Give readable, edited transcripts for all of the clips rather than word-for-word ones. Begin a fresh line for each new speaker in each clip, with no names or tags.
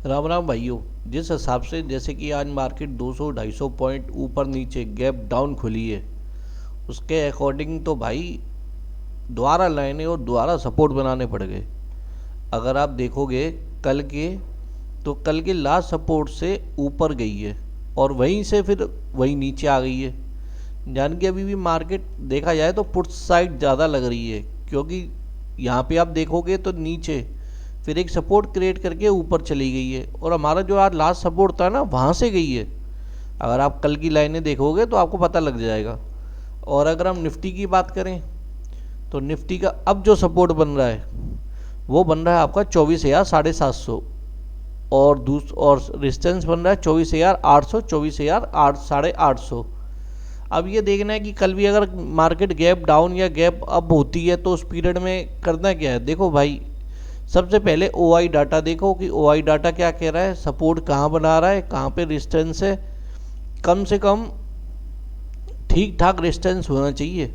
राम राम भाइयों। जिस हिसाब से जैसे कि आज मार्केट 200-250 पॉइंट ऊपर नीचे गैप डाउन खुली है, उसके अकॉर्डिंग तो भाई दोबारा लाइनें और दोबारा सपोर्ट बनाने पड़ गए। अगर आप देखोगे कल के, तो कल के लास्ट सपोर्ट से ऊपर गई है और वहीं से फिर वहीं नीचे आ गई है। यानी कि अभी भी मार्केट देखा जाए तो पुट साइड ज़्यादा लग रही है, क्योंकि यहाँ पे आप देखोगे तो नीचे फिर एक सपोर्ट क्रिएट करके ऊपर चली गई है और हमारा जो आज लास्ट सपोर्ट था ना, वहाँ से गई है। अगर आप कल की लाइनें देखोगे तो आपको पता लग जाएगा। और अगर हम निफ्टी की बात करें तो निफ्टी का अब जो सपोर्ट बन रहा है वो बन रहा है आपका 24,750 और रेजिस्टेंस बन रहा है 24,800, 24,800। अब ये देखना है कि कल भी अगर मार्केट गैप डाउन या गैप अप होती है तो उस पीरियड में करना क्या है। देखो भाई, सबसे पहले OI डाटा देखो कि OI डाटा क्या कह रहा है, सपोर्ट कहाँ बना रहा है, कहाँ पे रेजिस्टेंस है। कम से कम ठीक ठाक रेजिस्टेंस होना चाहिए।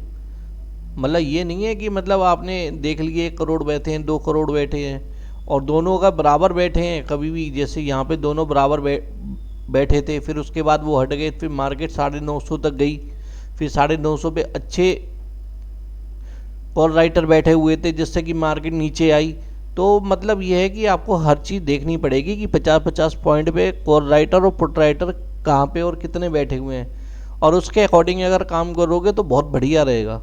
मतलब ये नहीं है कि मतलब आपने देख लिए 1 करोड़ बैठे हैं, 2 करोड़ बैठे हैं और दोनों का बराबर बैठे हैं। कभी भी जैसे यहाँ पे दोनों बराबर बैठे थे, फिर उसके बाद वो हट गए, फिर मार्केट 950 तक गई, फिर 950 पे अच्छे कॉल राइटर बैठे हुए थे जिससे कि मार्केट नीचे आई। तो मतलब ये है कि आपको हर चीज़ देखनी पड़ेगी कि 50-50 पॉइंट पे कॉल राइटर और पुट राइटर कहाँ पे और कितने बैठे हुए हैं, और उसके अकॉर्डिंग अगर काम करोगे तो बहुत बढ़िया रहेगा।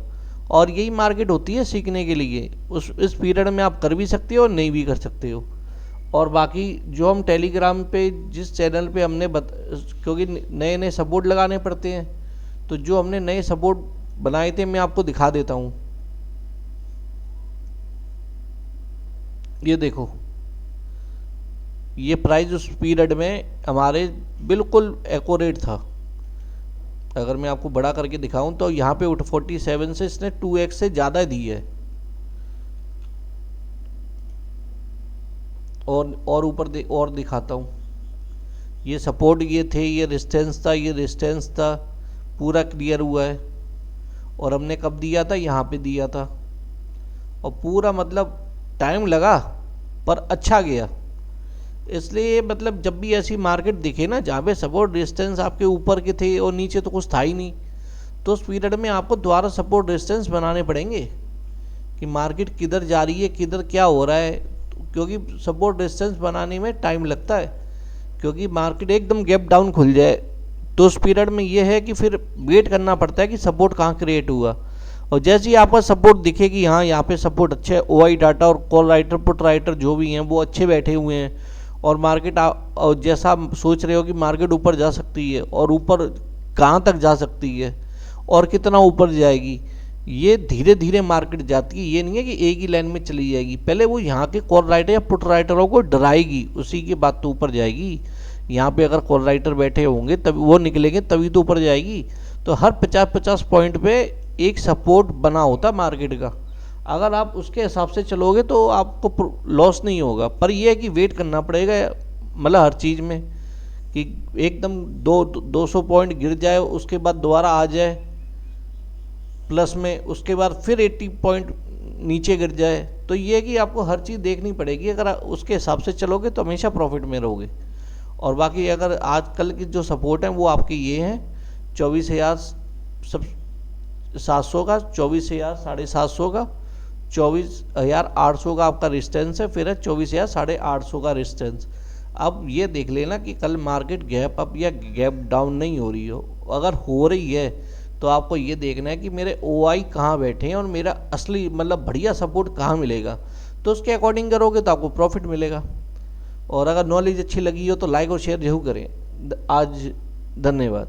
और यही मार्केट होती है सीखने के लिए। इस पीरियड में आप कर भी सकते हो और नहीं भी कर सकते हो। और बाकी जो हम टेलीग्राम पे जिस चैनल पे हमने क्योंकि नए नए सपोर्ट लगाने पड़ते हैं, तो जो हमने नए सपोर्ट बनाए थे मैं आपको दिखा देता हूँ। ये देखो, ये प्राइस उस पीरियड में हमारे बिल्कुल एक्यूरेट था। अगर मैं आपको बड़ा करके दिखाऊं तो यहाँ पे 47 से इसने 2x से ज़्यादा दी है। और ऊपर और दिखाता हूँ। ये सपोर्ट ये थे, ये रेजिस्टेंस था, ये रेजिस्टेंस था, पूरा क्लियर हुआ है। और हमने कब दिया था, यहाँ पे दिया था और पूरा मतलब टाइम लगा पर अच्छा गया। इसलिए मतलब जब भी ऐसी मार्केट दिखे ना जहाँ पे सपोर्ट रेजिस्टेंस आपके ऊपर के थे और नीचे तो कुछ था ही नहीं, तो उस पीरियड में आपको दोबारा सपोर्ट रेजिस्टेंस बनाने पड़ेंगे कि मार्केट किधर जा रही है, किधर क्या हो रहा है। क्योंकि सपोर्ट रेजिस्टेंस बनाने में टाइम लगता है, क्योंकि मार्केट एकदम गैप डाउन खुल जाए तो उस पीरियड में ये है कि फिर वेट करना पड़ता है कि सपोर्ट कहाँ क्रिएट हुआ। और जैसे ही आपका सपोर्ट दिखे कि हाँ यहाँ पे सपोर्ट अच्छा है, OI डाटा और कॉल राइटर पुट राइटर जो भी हैं वो अच्छे बैठे हुए हैं और मार्केट और जैसा आप सोच रहे हो कि मार्केट ऊपर जा सकती है और ऊपर कहाँ तक जा सकती है और कितना ऊपर जाएगी, ये धीरे धीरे मार्केट जाती है। ये नहीं है कि एक ही लाइन में चली जाएगी। पहले वो यहाँ के कॉल राइटर या पुट राइटरों को डराएगी, उसी के बाद तो ऊपर जाएगी। यहाँ पे अगर कॉल राइटर बैठे होंगे तभी वो निकलेंगे, तभी तो ऊपर जाएगी। तो हर 50-50 पॉइंट पे एक सपोर्ट बना होता मार्केट का। अगर आप उसके हिसाब से चलोगे तो आपको लॉस नहीं होगा। पर यह है कि वेट करना पड़ेगा, मतलब हर चीज़ में कि एकदम 200 पॉइंट गिर जाए उसके बाद दोबारा आ जाए प्लस में, उसके बाद फिर 80 पॉइंट नीचे गिर जाए। तो ये है कि आपको हर चीज़ देखनी पड़ेगी। अगर उसके हिसाब से चलोगे तो हमेशा प्रॉफिट में रहोगे। और बाकी अगर आजकल की जो सपोर्ट है वो आपके ये हैं 24,700 का, 24,750 का, 24,800 का आपका रेजिस्टेंस है, फिर है 24,850 का रेजिस्टेंस। अब ये देख लेना कि कल मार्केट गैप अप या गैप डाउन नहीं हो रही हो। अगर हो रही है तो आपको ये देखना है कि मेरे OI कहाँ बैठे हैं और मेरा असली मतलब बढ़िया सपोर्ट कहाँ मिलेगा, तो उसके अकॉर्डिंग करोगे तो आपको प्रॉफिट मिलेगा। और अगर नॉलेज अच्छी लगी हो तो लाइक और शेयर जरूर करें। आज धन्यवाद।